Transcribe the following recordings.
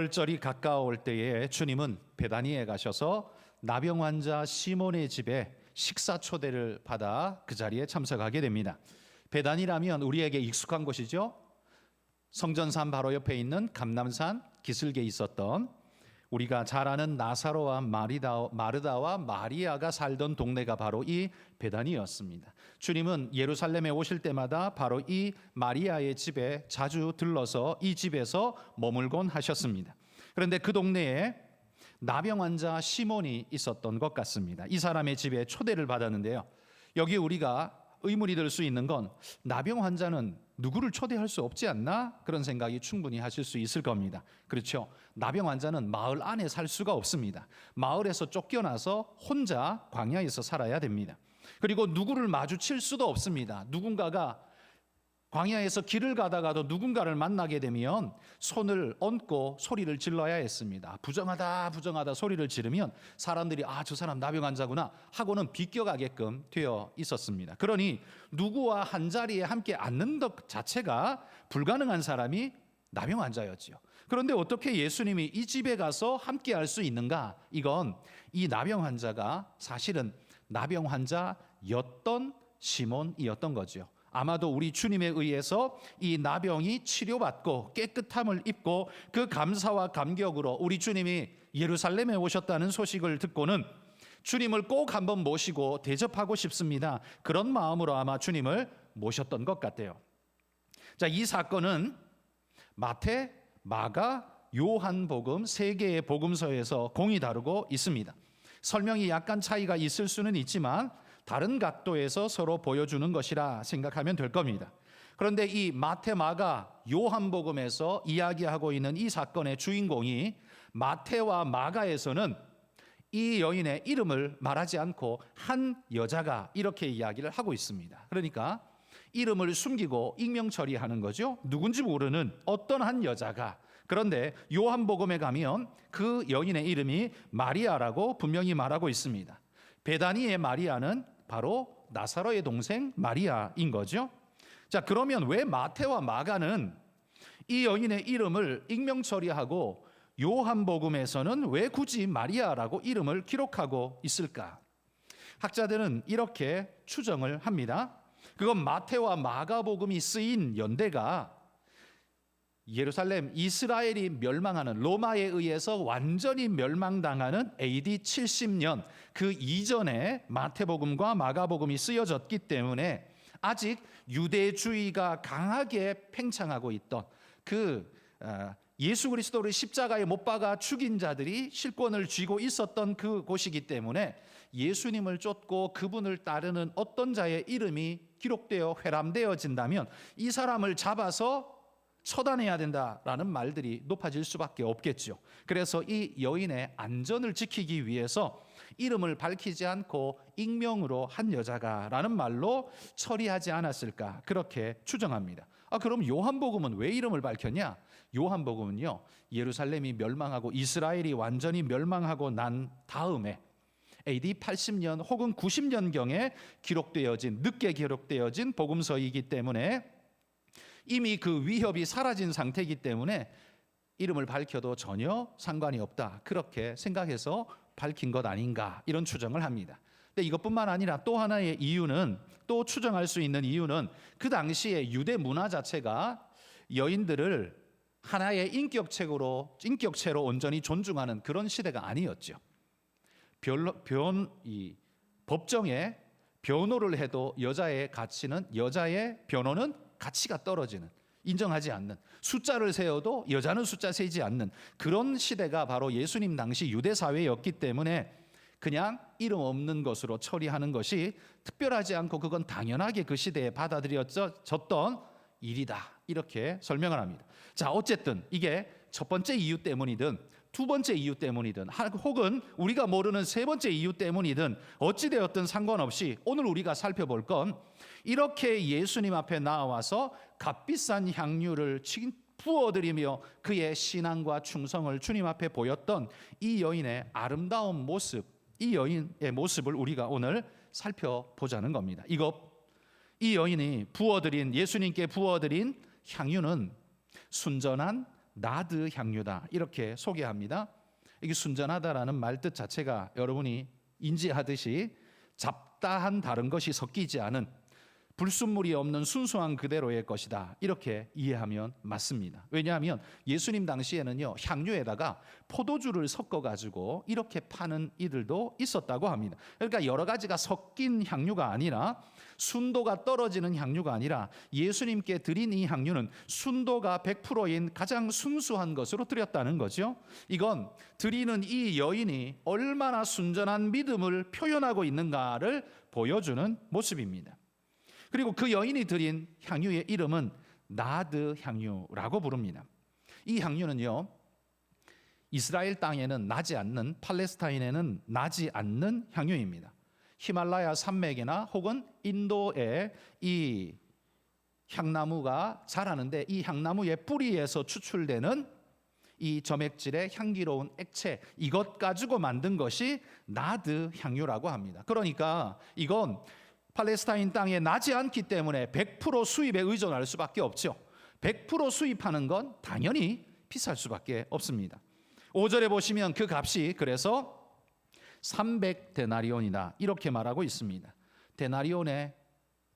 유월절이 가까울 때에 주님은 베다니에 가셔서 나병 환자 시몬의 집에 식사 초대를 받아 그 자리에 참석하게 됩니다. 베다니라면 우리에게 익숙한 곳이죠. 성전산 바로 옆에 있는 감람산 기슭에 있었던 우리가 잘 아는 나사로와 마르다와 마리아가 살던 동네가 바로 이 베다니였습니다. 주님은 예루살렘에 오실 때마다 바로 이 마리아의 집에 자주 들러서 이 집에서 머물곤 하셨습니다. 그런데 그 동네에 나병 환자 시몬이 있었던 것 같습니다. 이 사람의 집에 초대를 받았는데요. 여기 우리가 의문이 들 수 있는 건 나병 환자는 누구를 초대할 수 없지 않나? 그런 생각이 충분히 하실 수 있을 겁니다. 그렇죠. 나병 환자는 마을 안에 살 수가 없습니다. 마을에서 쫓겨나서 혼자 광야에서 살아야 됩니다. 그리고 누구를 마주칠 수도 없습니다. 누군가가 광야에서 길을 가다가도 누군가를 만나게 되면 손을 얹고 소리를 질러야 했습니다. 부정하다 부정하다 소리를 지르면 사람들이 저 사람 나병 환자구나 하고는 비껴가게끔 되어 있었습니다. 그러니 누구와 한 자리에 함께 앉는 것 자체가 불가능한 사람이 나병 환자였지요. 그런데 어떻게 예수님이 이 집에 가서 함께 할 수 있는가? 이건 이 나병 환자가 사실은 나병 환자였던 시몬이었던 거죠. 아마도 우리 주님에 의해서 이 나병이 치료받고 깨끗함을 입고 그 감사와 감격으로 우리 주님이 예루살렘에 오셨다는 소식을 듣고는 주님을 꼭 한번 모시고 대접하고 싶습니다. 그런 마음으로 아마 주님을 모셨던 것 같아요. 자, 이 사건은 마태, 마가, 요한복음 세 개의 복음서에서 공이 다르고 있습니다. 설명이 약간 차이가 있을 수는 있지만 다른 각도에서 서로 보여주는 것이라 생각하면 될 겁니다. 그런데 이 마태, 마가, 요한복음에서 이야기하고 있는 이 사건의 주인공이 마태와 마가에서는 이 여인의 이름을 말하지 않고 한 여자가 이렇게 이야기를 하고 있습니다. 그러니까 이름을 숨기고 익명 처리하는 거죠. 누군지 모르는 어떤 한 여자가. 그런데 요한복음에 가면 그 여인의 이름이 마리아라고 분명히 말하고 있습니다. 베다니의 마리아는 바로 나사로의 동생 마리아인 거죠. 자, 그러면 왜 마태와 마가는 이 여인의 이름을 익명 처리하고 요한복음에서는 왜 굳이 마리아라고 이름을 기록하고 있을까? 학자들은 이렇게 추정을 합니다. 그건 마태와 마가복음이 쓰인 연대가 예루살렘 이스라엘이 멸망하는 로마에 의해서 완전히 멸망당하는 AD 70년 그 이전에 마태복음과 마가복음이 쓰여졌기 때문에 아직 유대주의가 강하게 팽창하고 있던 그 예수 그리스도를 십자가에 못 박아 죽인 자들이 실권을 쥐고 있었던 그 곳이기 때문에 예수님을 쫓고 그분을 따르는 어떤 자의 이름이 기록되어 회람되어진다면 이 사람을 잡아서 처단해야 된다라는 말들이 높아질 수밖에 없겠죠. 그래서 이 여인의 안전을 지키기 위해서 이름을 밝히지 않고 익명으로 한 여자가라는 말로 처리하지 않았을까 그렇게 추정합니다. 그럼 요한복음은 왜 이름을 밝혔냐? 요한복음은요, 예루살렘이 멸망하고 이스라엘이 완전히 멸망하고 난 다음에 AD 80년 혹은 90년경에 늦게 기록되어진 복음서이기 때문에 이미 그 위협이 사라진 상태이기 때문에 이름을 밝혀도 전혀 상관이 없다. 그렇게 생각해서 밝힌 것 아닌가 이런 추정을 합니다. 근데 이것뿐만 아니라 또 하나의 이유는 또 추정할 수 있는 이유는 그 당시에 유대 문화 자체가 여인들을 하나의 인격체로 온전히 존중하는 그런 시대가 아니었죠. 법정에 변호를 해도 여자의 변호는 가치가 떨어지는, 인정하지 않는, 숫자를 세어도 여자는 숫자 세지 않는 그런 시대가 바로 예수님 당시 유대 사회였기 때문에 그냥 이름 없는 것으로 처리하는 것이 특별하지 않고 그건 당연하게 그 시대에 받아들여졌던 일이다. 이렇게 설명을 합니다. 자, 어쨌든 이게 첫 번째 이유 때문이든 두 번째 이유 때문이든 혹은 우리가 모르는 세 번째 이유 때문이든 어찌되었든 상관없이 오늘 우리가 살펴볼 건 이렇게 예수님 앞에 나와서 값비싼 향유를 부어드리며 그의 신앙과 충성을 주님 앞에 보였던 이 여인의 아름다운 모습, 이 여인의 모습을 우리가 오늘 살펴보자는 겁니다. 이 여인이 예수님께 부어드린 향유는 순전한 나드 향유다 이렇게 소개합니다. 이게 순전하다라는 말 뜻 자체가 여러분이 인지하듯이 잡다한 다른 것이 섞이지 않은 불순물이 없는 순수한 그대로의 것이다 이렇게 이해하면 맞습니다. 왜냐하면 예수님 당시에는요 향유에다가 포도주를 섞어가지고 이렇게 파는 이들도 있었다고 합니다. 그러니까 여러 가지가 섞인 향유가 아니라 순도가 떨어지는 향유가 아니라 예수님께 드린 이 향유는 순도가 100%인 가장 순수한 것으로 드렸다는 거죠. 이건 드리는 이 여인이 얼마나 순전한 믿음을 표현하고 있는가를 보여주는 모습입니다. 그리고 그 여인이 드린 향유의 이름은 나드 향유라고 부릅니다. 이 향유는요 이스라엘 땅에는 나지 않는, 팔레스타인에는 나지 않는 향유입니다. 히말라야 산맥이나 혹은 인도에 이 향나무가 자라는데 이 향나무의 뿌리에서 추출되는 이 점액질의 향기로운 액체, 이것 가지고 만든 것이 나드 향유라고 합니다. 그러니까 이건 팔레스타인 땅에 나지 않기 때문에 100% 수입에 의존할 수밖에 없죠. 100% 수입하는 건 당연히 비쌀 수밖에 없습니다. 5절에 보시면 그 값이 그래서 300데나리온이다 이렇게 말하고 있습니다. 데나리온의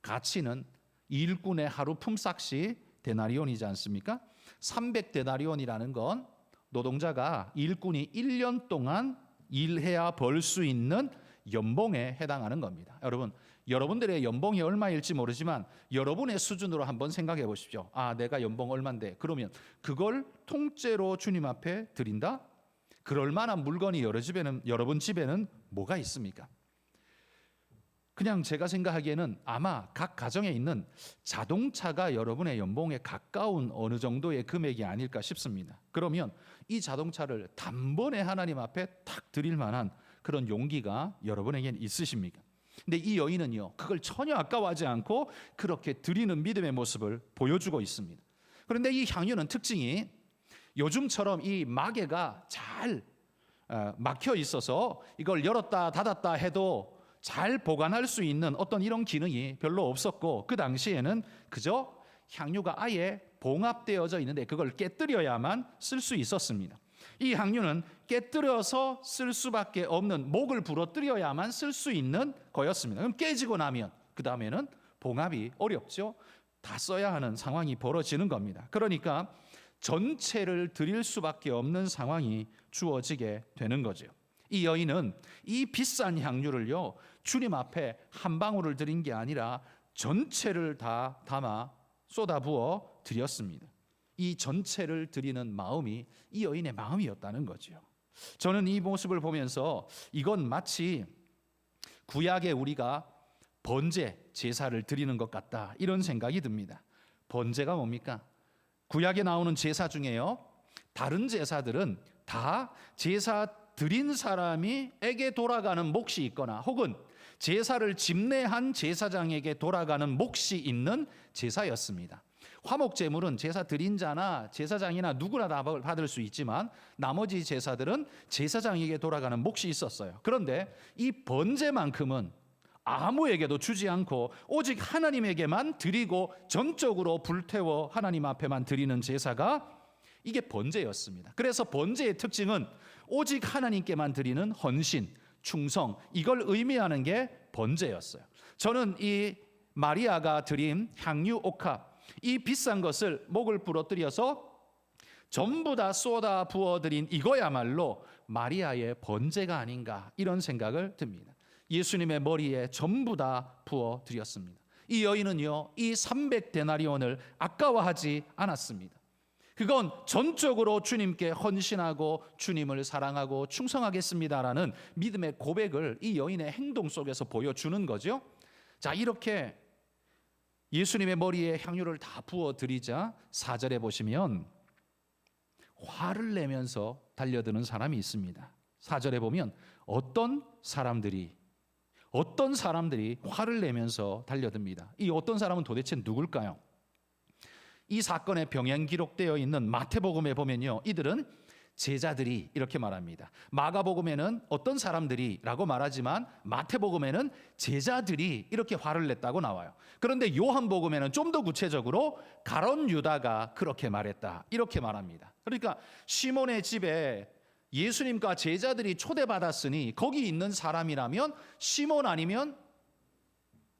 가치는 일꾼의 하루 품삯이 데나리온이지 않습니까? 300데나리온이라는 건 노동자가 일꾼이 1년 동안 일해야 벌 수 있는 연봉에 해당하는 겁니다. 여러분들의 연봉이 얼마일지 모르지만 여러분의 수준으로 한번 생각해 보십시오. 아, 내가 연봉 얼마인데 그러면 그걸 통째로 주님 앞에 드린다? 그럴 만한 물건이 여러분 집에는 뭐가 있습니까? 그냥 제가 생각하기에는 아마 각 가정에 있는 자동차가 여러분의 연봉에 가까운 어느 정도의 금액이 아닐까 싶습니다. 그러면 이 자동차를 단번에 하나님 앞에 탁 드릴 만한 그런 용기가 여러분에게는 있으십니까? 근데 이 여인은요 그걸 전혀 아까워하지 않고 그렇게 드리는 믿음의 모습을 보여주고 있습니다. 그런데 이 향유는 특징이 요즘처럼 이 마개가 잘 막혀 있어서 이걸 열었다 닫았다 해도 잘 보관할 수 있는 어떤 이런 기능이 별로 없었고, 그 당시에는 그저 향유가 아예 봉합되어져 있는데 그걸 깨뜨려야만 쓸 수 있었습니다. 이 향유는 깨뜨려서 쓸 수밖에 없는, 목을 부러뜨려야만 쓸 수 있는 거였습니다. 그럼 깨지고 나면 그 다음에는 봉합이 어렵죠. 다 써야 하는 상황이 벌어지는 겁니다. 그러니까 전체를 드릴 수밖에 없는 상황이 주어지게 되는 거죠. 이 여인은 이 비싼 향유를요 주님 앞에 한 방울을 드린 게 아니라 전체를 다 담아 쏟아부어 드렸습니다. 이 전체를 드리는 마음이 이 여인의 마음이었다는 거죠. 저는 이 모습을 보면서 이건 마치 구약에 우리가 번제 제사를 드리는 것 같다 이런 생각이 듭니다. 번제가 뭡니까? 구약에 나오는 제사 중에요 다른 제사들은 다 제사 드린 사람에게 돌아가는 몫이 있거나 혹은 제사를 집례한 제사장에게 돌아가는 몫이 있는 제사였습니다. 화목제물은 제사 드린 자나 제사장이나 누구나 다 받을 수 있지만 나머지 제사들은 제사장에게 돌아가는 몫이 있었어요. 그런데 이 번제만큼은 아무에게도 주지 않고 오직 하나님에게만 드리고 전적으로 불태워 하나님 앞에만 드리는 제사가 이게 번제였습니다. 그래서 번제의 특징은 오직 하나님께만 드리는 헌신, 충성, 이걸 의미하는 게 번제였어요. 저는 이 마리아가 드린 향유 옥합, 이 비싼 것을 목을 부러뜨려서 전부 다 쏟아 부어드린 이거야말로 마리아의 번제가 아닌가 이런 생각을 듭니다. 예수님의 머리에 전부 다 부어드렸습니다. 이 여인은요 이 300데나리온을 아까워하지 않았습니다. 그건 전적으로 주님께 헌신하고 주님을 사랑하고 충성하겠습니다라는 믿음의 고백을 이 여인의 행동 속에서 보여주는 거죠. 자, 이렇게 예수님의 머리에 향유를 다 부어드리자 4절에 보시면 화를 내면서 달려드는 사람이 있습니다. 4절에 보면 어떤 사람들이 화를 내면서 달려듭니다. 이 어떤 사람은 도대체 누굴까요? 이 사건의 병행 기록되어 있는 마태복음에 보면요 이들은 제자들이 이렇게 말합니다. 마가복음에는 어떤 사람들이라고 말하지만 마태복음에는 제자들이 이렇게 화를 냈다고 나와요. 그런데 요한복음에는 좀 더 구체적으로 가룟 유다가 그렇게 말했다 이렇게 말합니다. 그러니까 시몬의 집에 예수님과 제자들이 초대받았으니 거기 있는 사람이라면 시몬 아니면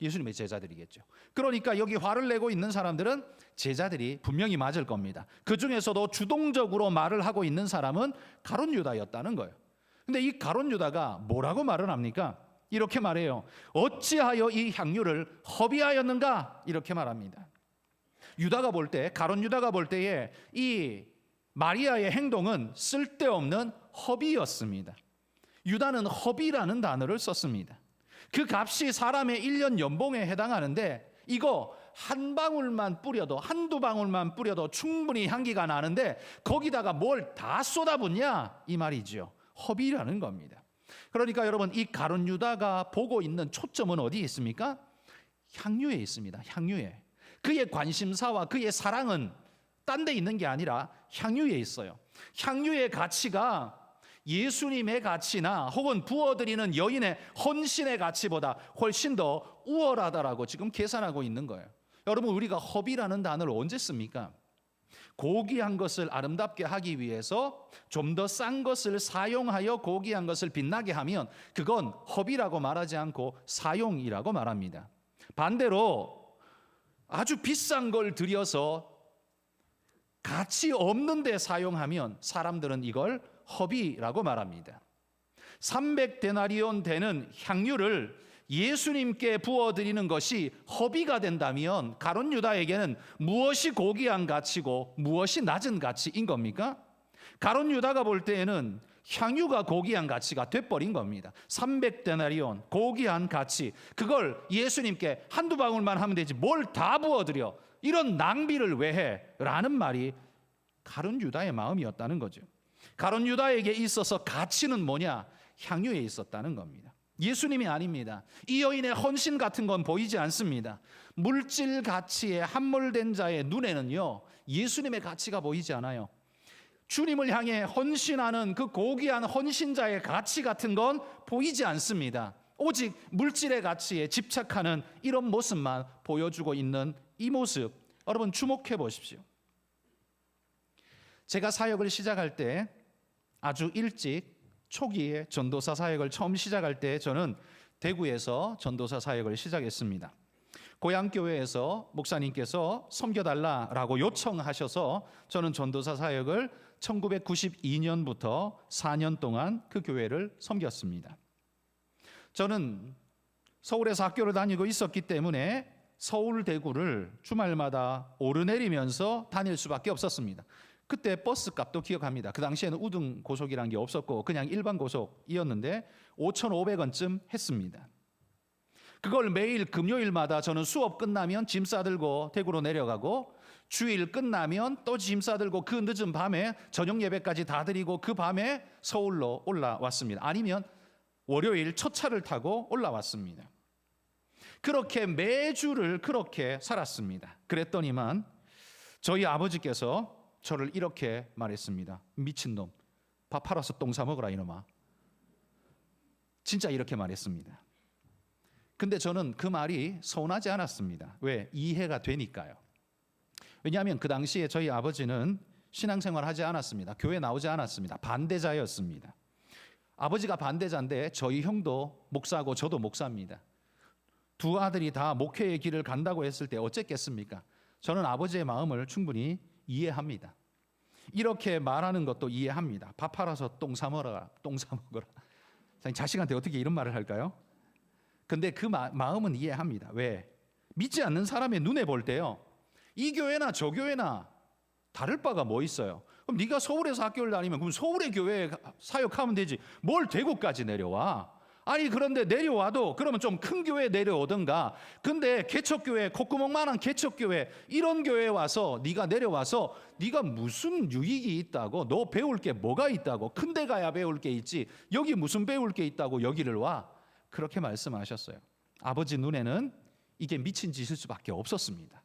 예수님의 제자들이겠죠. 그러니까 여기 화를 내고 있는 사람들은 제자들이 분명히 맞을 겁니다. 그 중에서도 주동적으로 말을 하고 있는 사람은 가룟 유다였다는 거예요. 근데 이 가룟 유다가 뭐라고 말을 합니까? 이렇게 말해요. 어찌하여 이 향유를 허비하였는가? 이렇게 말합니다. 유다가 볼 때, 가룟 유다가 볼 때에 이 마리아의 행동은 쓸데없는 허비였습니다. 유다는 허비라는 단어를 썼습니다. 그 값이 사람의 1년 연봉에 해당하는데 이거 한 방울만 뿌려도 한두 방울만 뿌려도 충분히 향기가 나는데 거기다가 뭘 다 쏟아붓냐 이 말이죠. 허비라는 겁니다. 그러니까 여러분 이 가룟 유다가 보고 있는 초점은 어디에 있습니까? 향유에 있습니다. 향유에. 그의 관심사와 그의 사랑은 딴 데 있는 게 아니라 향유에 있어요. 향유의 가치가 예수님의 가치나 혹은 부어드리는 여인의 헌신의 가치보다 훨씬 더 우월하다라고 지금 계산하고 있는 거예요. 여러분 우리가 허비라는 단어를 언제 씁니까? 고귀한 것을 아름답게 하기 위해서 좀 더 싼 것을 사용하여 고귀한 것을 빛나게 하면 그건 허비라고 말하지 않고 사용이라고 말합니다. 반대로 아주 비싼 걸 들여서 가치 없는 데 사용하면 사람들은 이걸 허비라고 말합니다. 300데나리온 되는 향유를 예수님께 부어드리는 것이 허비가 된다면 가룟 유다에게는 무엇이 고귀한 가치고 무엇이 낮은 가치인 겁니까? 가룟 유다가 볼 때에는 향유가 고귀한 가치가 돼버린 겁니다. 300데나리온 고귀한 가치, 그걸 예수님께 한두 방울만 하면 되지 뭘 다 부어드려, 이런 낭비를 왜 해? 라는 말이 가룟 유다의 마음이었다는 거죠. 가룟 유다에게 있어서 가치는 뭐냐? 향유에 있었다는 겁니다. 예수님이 아닙니다. 이 여인의 헌신 같은 건 보이지 않습니다. 물질 가치에 함몰된 자의 눈에는요 예수님의 가치가 보이지 않아요. 주님을 향해 헌신하는 그 고귀한 헌신자의 가치 같은 건 보이지 않습니다. 오직 물질의 가치에 집착하는 이런 모습만 보여주고 있는 이 모습, 여러분 주목해 보십시오. 제가 사역을 시작할 때 아주 일찍 초기에 전도사 사역을 처음 시작할 때 저는 대구에서 전도사 사역을 시작했습니다. 고향교회에서 목사님께서 섬겨달라라고 요청하셔서 저는 전도사 사역을 1992년부터 4년 동안 그 교회를 섬겼습니다. 저는 서울에서 학교를 다니고 있었기 때문에 서울 대구를 주말마다 오르내리면서 다닐 수밖에 없었습니다. 그때 버스 값도 기억합니다. 그 당시에는 우등 고속이라는 게 없었고 그냥 일반 고속이었는데 5,500원쯤 했습니다. 그걸 매일 금요일마다 저는 수업 끝나면 짐 싸들고 대구로 내려가고 주일 끝나면 또 짐 싸들고 그 늦은 밤에 저녁 예배까지 다 드리고 그 밤에 서울로 올라왔습니다. 아니면 월요일 첫 차를 타고 올라왔습니다. 그렇게 매주를 그렇게 살았습니다. 그랬더니만 저희 아버지께서 저를 이렇게 말했습니다. 미친놈, 밥 팔아서 똥 사 먹으라 이놈아. 진짜 이렇게 말했습니다. 근데 저는 그 말이 서운하지 않았습니다. 왜? 이해가 되니까요. 왜냐하면 그 당시에 저희 아버지는 신앙생활 하지 않았습니다. 교회 나오지 않았습니다. 반대자였습니다. 아버지가 반대자인데 저희 형도 목사고 저도 목사입니다. 두 아들이 다 목회의 길을 간다고 했을 때 어쨌겠습니까? 저는 아버지의 마음을 충분히 이해합니다. 이렇게 말하는 것도 이해합니다. 밥 팔아서 똥 사 먹어라, 똥 사 먹어라. 자식한테 어떻게 이런 말을 할까요? 근데 그 마음은 이해합니다. 왜? 믿지 않는 사람의 눈에 볼 때요, 이 교회나 저 교회나 다를 바가 뭐 있어요? 그럼 네가 서울에서 학교를 다니면 그럼 서울의 교회에 사역하면 되지 뭘 대구까지 내려와? 아니 그런데 내려와도 그러면 좀 큰 교회 내려오든가. 근데 개척교회, 콧구멍만한 개척교회 이런 교회에 와서 네가 내려와서 네가 무슨 유익이 있다고, 너 배울 게 뭐가 있다고, 큰 데 가야 배울 게 있지 여기 무슨 배울 게 있다고 여기를 와? 그렇게 말씀하셨어요. 아버지 눈에는 이게 미친 짓일 수밖에 없었습니다.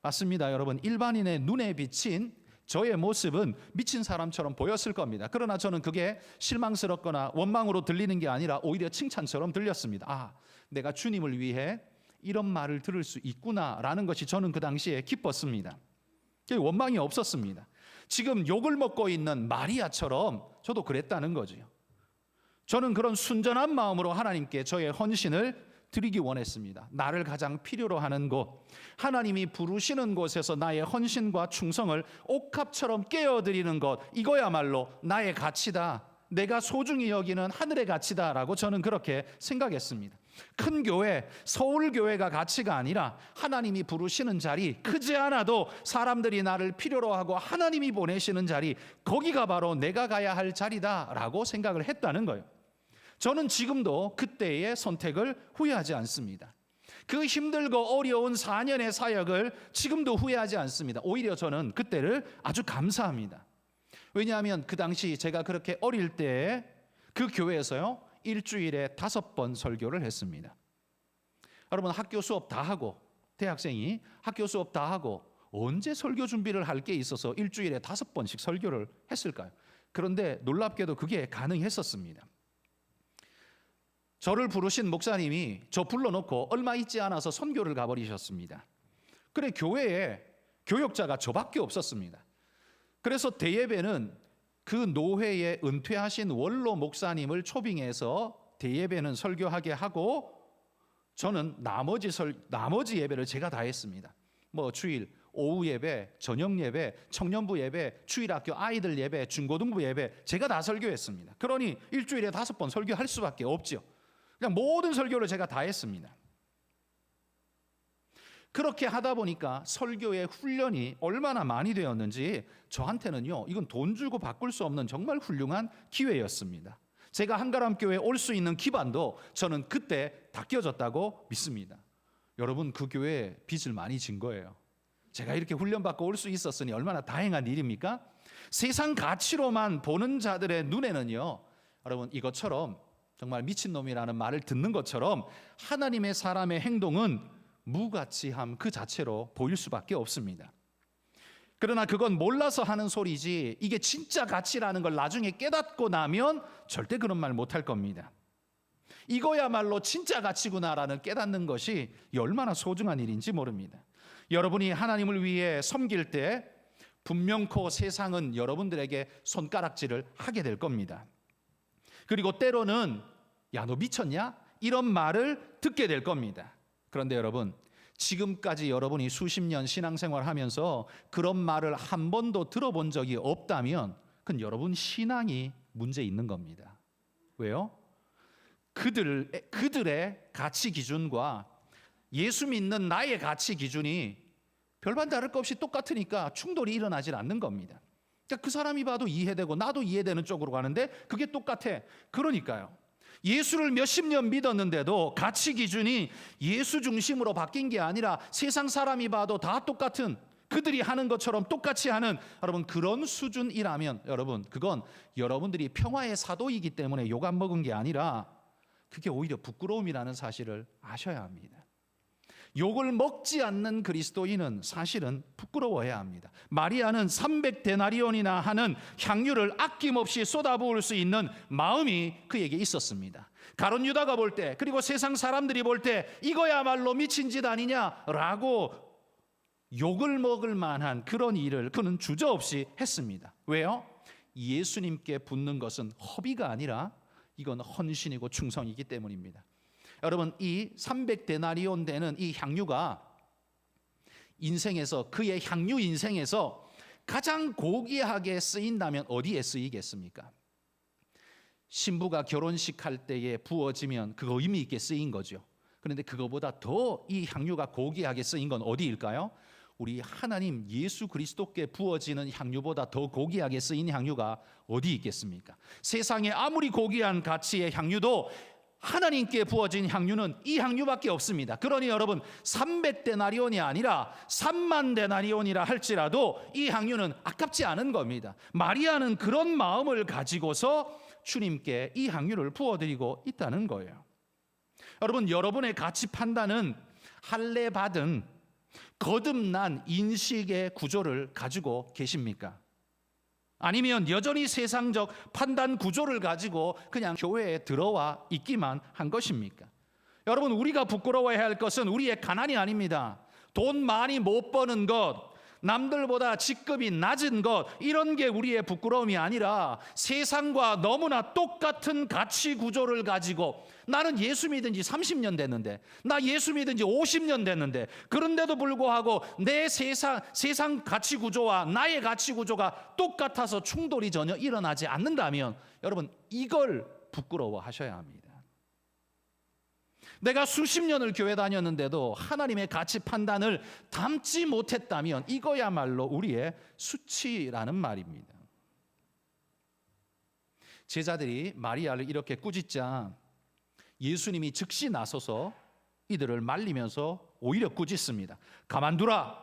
맞습니다, 여러분. 일반인의 눈에 비친 저의 모습은 미친 사람처럼 보였을 겁니다. 그러나 저는 그게 실망스럽거나 원망으로 들리는 게 아니라 오히려 칭찬처럼 들렸습니다. 아, 내가 주님을 위해 이런 말을 들을 수 있구나라는 것이 저는 그 당시에 기뻤습니다. 원망이 없었습니다. 지금 욕을 먹고 있는 마리아처럼 저도 그랬다는 거죠. 저는 그런 순전한 마음으로 하나님께 저의 헌신을 드리기 원했습니다. 나를 가장 필요로 하는 곳, 하나님이 부르시는 곳에서 나의 헌신과 충성을 옥합처럼 깨어드리는 것, 이거야말로 나의 가치다. 내가 소중히 여기는 하늘의 가치다라고 저는 그렇게 생각했습니다. 큰 교회, 서울교회가 가치가 아니라 하나님이 부르시는 자리, 크지 않아도 사람들이 나를 필요로 하고 하나님이 보내시는 자리, 거기가 바로 내가 가야 할 자리다라고 생각을 했다는 거예요. 저는 지금도 그때의 선택을 후회하지 않습니다. 그 힘들고 어려운 4년의 사역을 지금도 후회하지 않습니다. 오히려 저는 그때를 아주 감사합니다. 왜냐하면 그 당시 제가 그렇게 어릴 때에 그 교회에서요, 일주일에 5번 설교를 했습니다. 여러분, 학교 수업 다 하고, 대학생이 학교 수업 다 하고 언제 설교 준비를 할 게 있어서 일주일에 5번씩 설교를 했을까요? 그런데 놀랍게도 그게 가능했었습니다. 저를 부르신 목사님이 저 불러놓고 얼마 있지 않아서 선교를 가버리셨습니다. 그래, 교회에 교역자가 저밖에 없었습니다. 그래서 대예배는 그 노회에 은퇴하신 원로 목사님을 초빙해서 대예배는 설교하게 하고, 저는 나머지 예배를 제가 다 했습니다. 뭐 주일 오후 예배, 저녁 예배, 청년부 예배, 주일학교 아이들 예배, 중고등부 예배, 제가 다 설교했습니다. 그러니 일주일에 5번 설교할 수밖에 없죠. 그냥 모든 설교를 제가 다 했습니다. 그렇게 하다 보니까 설교의 훈련이 얼마나 많이 되었는지 저한테는요, 이건 돈 주고 바꿀 수 없는 정말 훌륭한 기회였습니다. 제가 한가람교회에 올 수 있는 기반도 저는 그때 다 껴졌다고 믿습니다. 여러분, 그 교회에 빚을 많이 진 거예요. 제가 이렇게 훈련받고 올 수 있었으니 얼마나 다행한 일입니까? 세상 가치로만 보는 자들의 눈에는요, 여러분, 이것처럼 정말 미친놈이라는 말을 듣는 것처럼 하나님의 사람의 행동은 무가치함 그 자체로 보일 수밖에 없습니다. 그러나 그건 몰라서 하는 소리지, 이게 진짜 가치라는 걸 나중에 깨닫고 나면 절대 그런 말 못할 겁니다. 이거야말로 진짜 가치구나라는 깨닫는 것이 얼마나 소중한 일인지 모릅니다. 여러분이 하나님을 위해 섬길 때 분명코 세상은 여러분들에게 손가락질을 하게 될 겁니다. 그리고 때로는 야, 너 미쳤냐? 이런 말을 듣게 될 겁니다. 그런데 여러분, 지금까지 여러분이 수십 년 신앙생활 하면서 그런 말을 한 번도 들어본 적이 없다면 그건 여러분 신앙이 문제 있는 겁니다. 왜요? 그들의 가치 기준과 예수 믿는 나의 가치 기준이 별반 다를 것 없이 똑같으니까 충돌이 일어나질 않는 겁니다. 그러니까 그 사람이 봐도 이해되고 나도 이해되는 쪽으로 가는데 그게 똑같아. 그러니까요, 예수를 몇십 년 믿었는데도 가치 기준이 예수 중심으로 바뀐 게 아니라 세상 사람이 봐도 다 똑같은, 그들이 하는 것처럼 똑같이 하는, 여러분, 그런 수준이라면 여러분, 그건 여러분들이 평화의 사도이기 때문에 욕 안 먹은 게 아니라 그게 오히려 부끄러움이라는 사실을 아셔야 합니다. 욕을 먹지 않는 그리스도인은 사실은 부끄러워해야 합니다. 마리아는 300데나리온이나 하는 향유를 아낌없이 쏟아부을 수 있는 마음이 그에게 있었습니다. 가룟 유다가 볼 때, 그리고 세상 사람들이 볼 때 이거야말로 미친 짓 아니냐라고 욕을 먹을 만한 그런 일을 그는 주저없이 했습니다. 왜요? 예수님께 붙는 것은 허비가 아니라 이건 헌신이고 충성이기 때문입니다. 여러분, 이 300데나리온 되는 이 향유가 인생에서, 그의 향유 인생에서 가장 고귀하게 쓰인다면 어디에 쓰이겠습니까? 신부가 결혼식 할 때에 부어지면 그거 의미 있게 쓰인 거죠. 그런데 그거보다 더 이 향유가 고귀하게 쓰인 건 어디일까요? 우리 하나님 예수 그리스도께 부어지는 향유보다 더 고귀하게 쓰인 향유가 어디 있겠습니까? 세상에 아무리 고귀한 가치의 향유도 하나님께 부어진 향유는 이 향유밖에 없습니다. 그러니 여러분, 300데나리온이 아니라 3만 데나리온이라 할지라도 이 향유는 아깝지 않은 겁니다. 마리아는 그런 마음을 가지고서 주님께 이 향유를 부어드리고 있다는 거예요. 여러분, 여러분의 가치 판단은 할례 받은 거듭난 인식의 구조를 가지고 계십니까? 아니면 여전히 세상적 판단 구조를 가지고 그냥 교회에 들어와 있기만 한 것입니까? 여러분, 우리가 부끄러워해야 할 것은 우리의 가난이 아닙니다. 돈 많이 못 버는 것, 남들보다 직급이 낮은 것, 이런 게 우리의 부끄러움이 아니라 세상과 너무나 똑같은 가치 구조를 가지고 나는 예수 믿은 지 30년 됐는데, 나 예수 믿은 지 50년 됐는데, 그런데도 불구하고 내 세상 가치 구조와 나의 가치 구조가 똑같아서 충돌이 전혀 일어나지 않는다면 여러분, 이걸 부끄러워하셔야 합니다. 내가 수십 년을 교회 다녔는데도 하나님의 가치 판단을 담지 못했다면 이거야말로 우리의 수치라는 말입니다. 제자들이 마리아를 이렇게 꾸짖자 예수님이 즉시 나서서 이들을 말리면서 오히려 꾸짖습니다. 가만두라,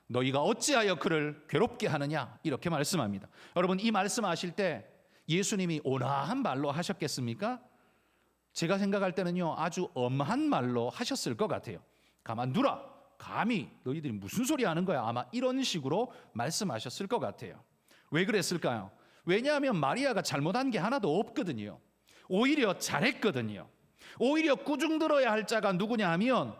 너희가 어찌하여 그를 괴롭게 하느냐, 이렇게 말씀합니다. 여러분, 이 말씀하실 때 예수님이 온화한 말로 하셨겠습니까? 제가 생각할 때는요, 아주 엄한 말로 하셨을 것 같아요. 가만두라, 감히 너희들이 무슨 소리 하는 거야, 아마 이런 식으로 말씀하셨을 것 같아요. 왜 그랬을까요? 왜냐하면 마리아가 잘못한 게 하나도 없거든요. 오히려 잘했거든요. 오히려 꾸중 들어야 할 자가 누구냐 하면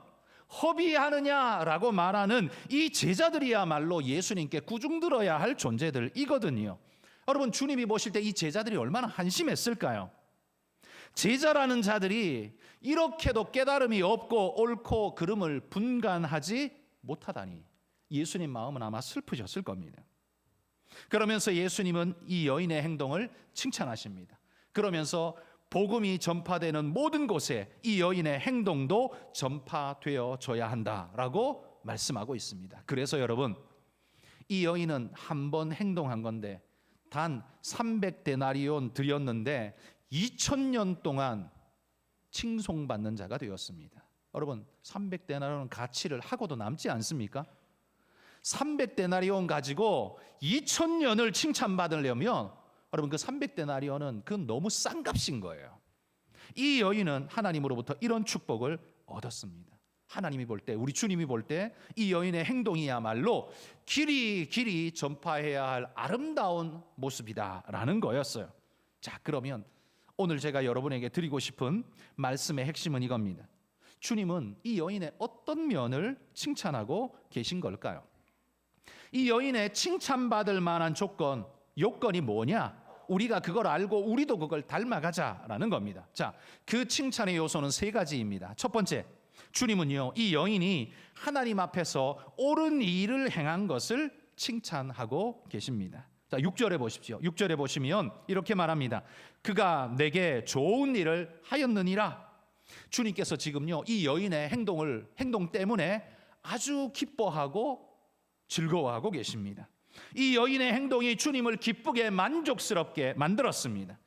허비하느냐라고 말하는 이 제자들이야말로 예수님께 꾸중 들어야 할 존재들이거든요. 여러분, 주님이 보실 때 이 제자들이 얼마나 한심했을까요? 제자라는 자들이 이렇게도 깨달음이 없고 옳고 그름을 분간하지 못하다니 예수님 마음은 아마 슬프셨을 겁니다. 그러면서 예수님은 이 여인의 행동을 칭찬하십니다. 그러면서 복음이 전파되는 모든 곳에 이 여인의 행동도 전파되어져야 한다라고 말씀하고 있습니다. 그래서 여러분, 이 여인은 한 번 행동한 건데 단 300데나리온 드렸는데 2000년 동안 칭송받는 자가 되었습니다. 여러분, 300데나리온 가치를 하고도 남지 않습니까? 300데나리온 가지고 2000년을 칭찬받으려면 여러분, 그 300데나리온은 그건 너무 싼 값인 거예요. 이 여인은 하나님으로부터 이런 축복을 얻었습니다. 하나님이 볼 때, 우리 주님이 볼 때 이 여인의 행동이야말로 길이 전파해야 할 아름다운 모습이다라는 거였어요. 자, 그러면 오늘 제가 여러분에게 드리고 싶은 말씀의 핵심은 이겁니다. 주님은 이 여인의 어떤 면을 칭찬하고 계신 걸까요? 이 여인의 칭찬받을 만한 요건이 뭐냐? 우리가 그걸 알고 우리도 그걸 닮아가자라는 겁니다. 자, 그 칭찬의 요소는 세 가지입니다. 첫 번째, 주님은요, 이 여인이 하나님 앞에서 옳은 일을 행한 것을 칭찬하고 계십니다. 자, 6절에 보십시오. 6절에 보시면 이렇게 말합니다. 그가 내게 좋은 일을 하였느니라. 주님께서 지금요, 이 여인의 행동 때문에 아주 기뻐하고 즐거워하고 계십니다. 이 여인의 행동이 주님을 기쁘게 만족스럽게 만들었습니다.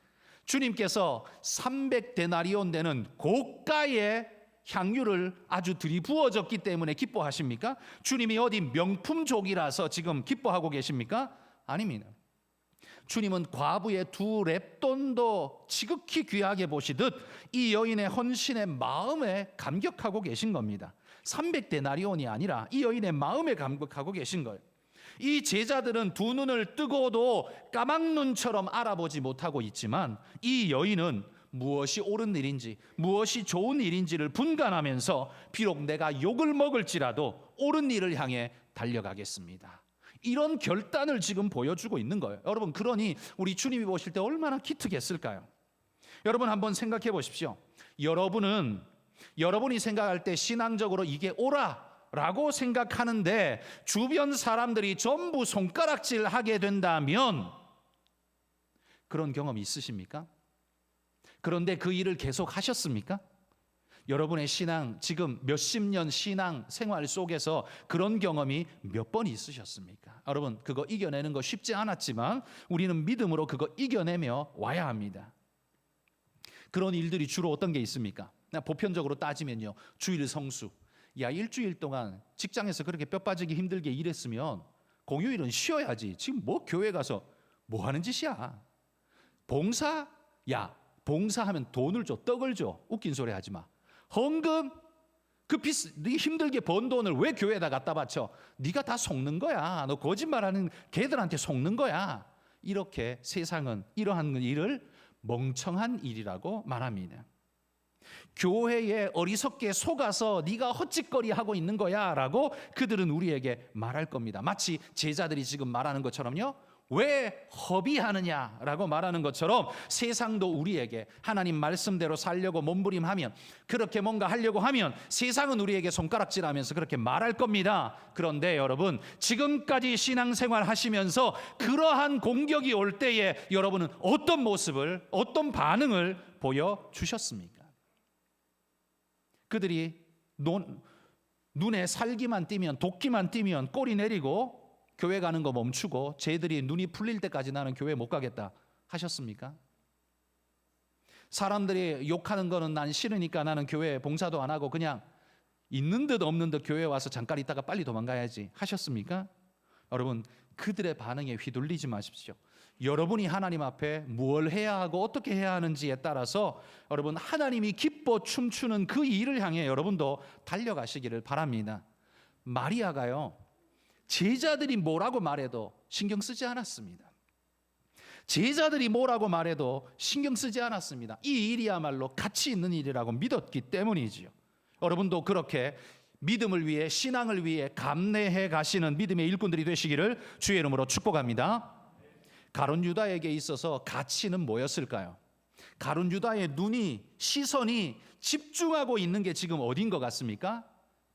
주님께서 300데나리온 되는 고가의 향유를 아주 들이부어졌기 때문에 기뻐하십니까? 주님이 어디 명품족이라서 지금 기뻐하고 계십니까? 아닙니다. 주님은 과부의 2렙돈도 지극히 귀하게 보시듯 이 여인의 헌신의 마음에 감격하고 계신 겁니다. 300데나리온이 아니라 이 여인의 마음에 감격하고 계신 거예요. 이 제자들은 두 눈을 뜨고도 까막눈처럼 알아보지 못하고 있지만 이 여인은 무엇이 옳은 일인지 무엇이 좋은 일인지를 분간하면서 비록 내가 욕을 먹을지라도 옳은 일을 향해 달려가겠습니다, 이런 결단을 지금 보여주고 있는 거예요. 여러분, 그러니 우리 주님이 보실 때 얼마나 기특했을까요? 여러분, 한번 생각해 보십시오. 여러분이 생각할 때 신앙적으로 이게 옳아라고 생각하는데 주변 사람들이 전부 손가락질하게 된다면 그런 경험 있으십니까? 그런데 그 일을 계속 하셨습니까? 여러분의 신앙, 지금 몇십 년 신앙 생활 속에서 그런 경험이 몇 번 있으셨습니까? 여러분, 그거 이겨내는 거 쉽지 않았지만 우리는 믿음으로 그거 이겨내며 와야 합니다. 그런 일들이 주로 어떤 게 있습니까? 보편적으로 따지면요, 주일 성수. 야, 일주일 동안 직장에서 그렇게 뼈 빠지기 힘들게 일했으면 공휴일은 쉬어야지. 지금 뭐 교회 가서 뭐 하는 짓이야? 봉사? 야, 봉사하면 돈을 줘, 떡을 줘. 웃긴 소리 하지 마. 헌금? 네 힘들게 번 돈을 왜 교회에다 갖다 바쳐? 네가 다 속는 거야. 너 거짓말하는 걔들한테 속는 거야. 이렇게 세상은 이러한 일을 멍청한 일이라고 말합니다. 교회에 어리석게 속아서 네가 헛짓거리하고 있는 거야 라고 그들은 우리에게 말할 겁니다. 마치 제자들이 지금 말하는 것처럼요, 왜 허비하느냐라고 말하는 것처럼 세상도 우리에게 하나님 말씀대로 살려고 몸부림하면, 그렇게 뭔가 하려고 하면 세상은 우리에게 손가락질하면서 그렇게 말할 겁니다. 그런데 여러분, 지금까지 신앙생활 하시면서 그러한 공격이 올 때에 여러분은 어떤 모습을, 어떤 반응을 보여주셨습니까? 그들이 눈에 살기만 띄면, 도끼만 띄면 꼬리 내리고 교회 가는 거 멈추고 쟤들이 눈이 풀릴 때까지 나는 교회 못 가겠다 하셨습니까? 사람들이 욕하는 거는 난 싫으니까 나는 교회 봉사도 안 하고 그냥 있는 듯 없는 듯 교회에 와서 잠깐 있다가 빨리 도망가야지 하셨습니까? 여러분, 그들의 반응에 휘둘리지 마십시오. 여러분이 하나님 앞에 무엇을 해야 하고 어떻게 해야 하는지에 따라서 여러분, 하나님이 기뻐 춤추는 그 일을 향해 여러분도 달려가시기를 바랍니다. 마리아가요, 제자들이 뭐라고 말해도 신경 쓰지 않았습니다. 제자들이 뭐라고 말해도 신경 쓰지 않았습니다. 이 일이야말로 가치 있는 일이라고 믿었기 때문이지요. 여러분도 그렇게 믿음을 위해, 신앙을 위해 감내해 가시는 믿음의 일꾼들이 되시기를 주의 이름으로 축복합니다. 가룟 유다에게 있어서 가치는 뭐였을까요? 가룟 유다의 시선이 집중하고 있는 게 지금 어딘 것 같습니까?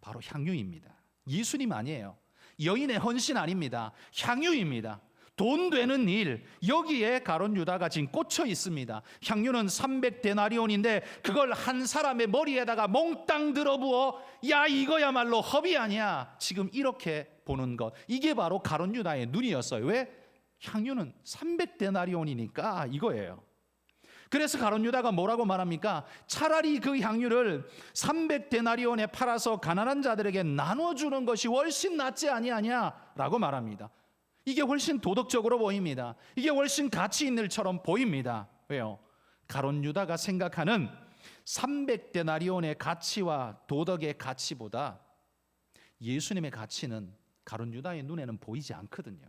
바로 향유입니다. 예수님 아니에요. 여인의 헌신 아닙니다. 향유입니다. 돈 되는 일, 여기에 가룟 유다가 지금 꽂혀 있습니다. 향유는 300데나리온인데 그걸 한 사람의 머리에다가 몽땅 들어부어, 야 이거야말로 허비 아니야, 지금 이렇게 보는 것, 이게 바로 가룟 유다의 눈이었어요. 왜? 향유는 300데나리온이니까 이거예요. 그래서 가룟 유다가 뭐라고 말합니까? 차라리 그 향유를 300데나리온에 팔아서 가난한 자들에게 나눠주는 것이 훨씬 낫지 아니하냐라고 말합니다. 이게 훨씬 도덕적으로 보입니다. 이게 훨씬 가치 있는 일처럼 보입니다. 왜요? 가룟 유다가 생각하는 300데나리온의 가치와 도덕의 가치보다 예수님의 가치는 가룟 유다의 눈에는 보이지 않거든요.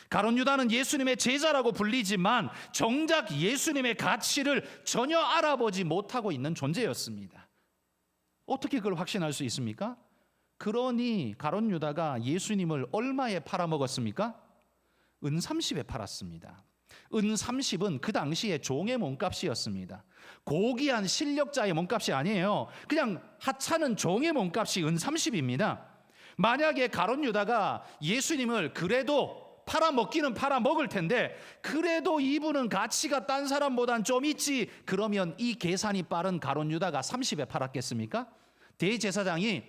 가룟 유다는 예수님의 제자라고 불리지만 정작 예수님의 가치를 전혀 알아보지 못하고 있는 존재였습니다. 어떻게 그걸 확신할 수 있습니까? 그러니 가룟 유다가 예수님을 얼마에 팔아먹었습니까? 은 30에 팔았습니다. 은 30은 그 당시에 종의 몸값이었습니다. 고귀한 실력자의 몸값이 아니에요. 그냥 하찮은 종의 몸값이 은 30입니다. 만약에 가룟 유다가 예수님을 그래도 팔아먹기는 팔아먹을 텐데 그래도 이분은 가치가 딴 사람보단 좀 있지, 그러면 이 계산이 빠른 가룟 유다가 30에 팔았겠습니까? 대제사장이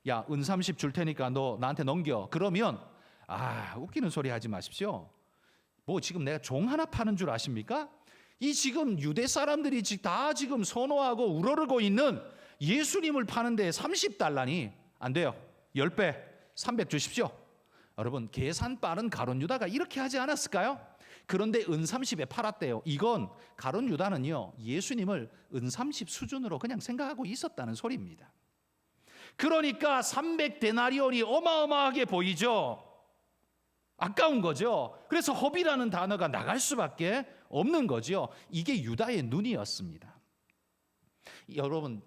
야, 은 30 줄 테니까 너 나한테 넘겨. 그러면 웃기는 소리 하지 마십시오. 뭐 지금 내가 종 하나 파는 줄 아십니까? 이 지금 유대 사람들이 다 지금 선호하고 우러르고 있는 예수님을 파는데 30달러니 안 돼요. 10배 300 주십시오. 여러분, 계산 빠른 가룟 유다가 이렇게 하지 않았을까요? 그런데 은 30에 팔았대요. 이건 가룟 유다는요, 예수님을 은 30 수준으로 그냥 생각하고 있었다는 소리입니다. 그러니까 300데나리온이 어마어마하게 보이죠. 아까운 거죠. 그래서 허비라는 단어가 나갈 수밖에 없는 거죠. 이게 유다의 눈이었습니다. 여러분,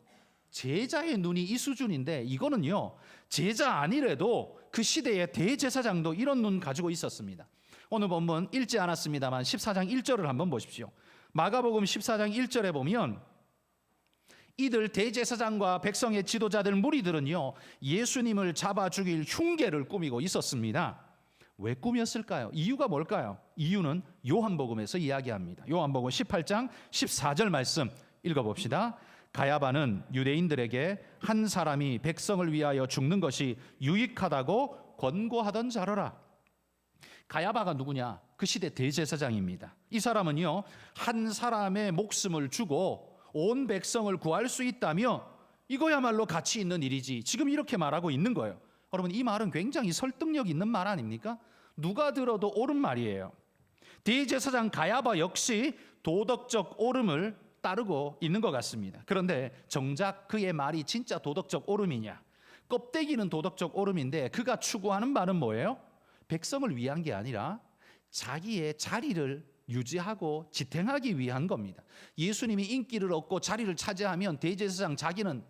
제자의 눈이 이 수준인데 이거는요, 제자 아니래도 그 시대의 대제사장도 이런 눈 가지고 있었습니다. 오늘 본문 읽지 않았습니다만 14장 1절을 한번 보십시오. 마가복음 14장 1절에 보면 이들 대제사장과 백성의 지도자들 무리들은요, 예수님을 잡아 죽일 흉계를 꾸미고 있었습니다. 왜 꾸몄을까요? 이유가 뭘까요? 이유는 요한복음에서 이야기합니다. 요한복음 18장 14절 말씀 읽어봅시다. 가야바는 유대인들에게 한 사람이 백성을 위하여 죽는 것이 유익하다고 권고하던 자로라. 가야바가 누구냐? 그 시대 대제사장입니다. 이 사람은요, 한 사람의 목숨을 주고 온 백성을 구할 수 있다며 이거야말로 가치 있는 일이지, 지금 이렇게 말하고 있는 거예요. 여러분, 이 말은 굉장히 설득력 있는 말 아닙니까? 누가 들어도 옳은 말이에요. 대제사장 가야바 역시 도덕적 옳음을 따르고 있는 것 같습니다. 그런데 정작 그의 말이 진짜 도덕적 옳음이냐? 껍데기는 도덕적 옳음인데 그가 추구하는 바는 뭐예요? 백성을 위한 게 아니라 자기의 자리를 유지하고 지탱하기 위한 겁니다. 예수님이 인기를 얻고 자리를 차지하면 대제사장 자기는